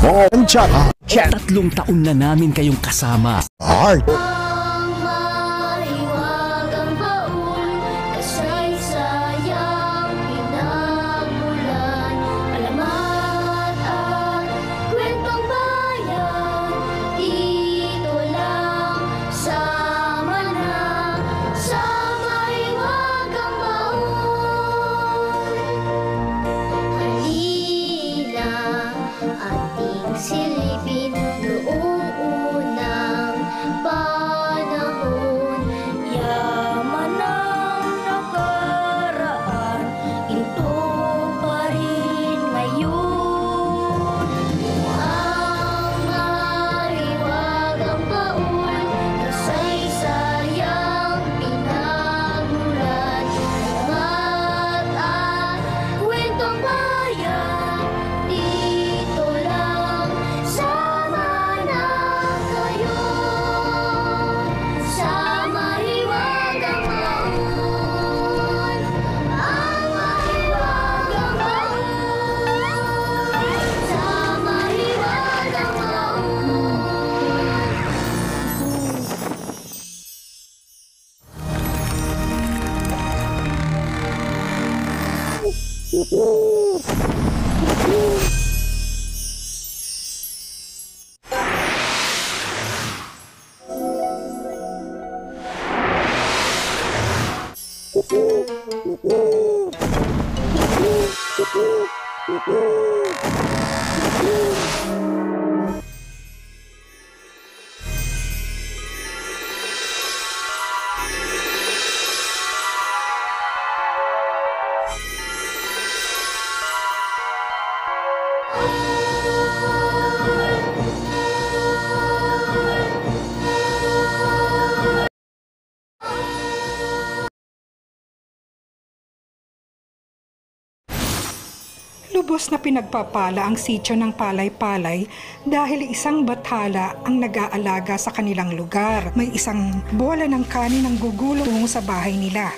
3 taon na namin kayong kasama. Heart. Silipin noong unang panahon, yaman ng nakaraan, ito pa rin ngayon. Ang mariwagang baon, kasaysayang pinagmulan, alamat at kwentong bayan, dito lang. Sama na kayo sa mahiwagang baon, ang mahiwagang baon, sa mahiwagang baon. Lubos na pinagpapala ang sityo ng Palay-Palay dahil isang bathala ang nag-aalaga sa kanilang lugar. May isang bola ng kanin ang gugulong tungo sa bahay nila.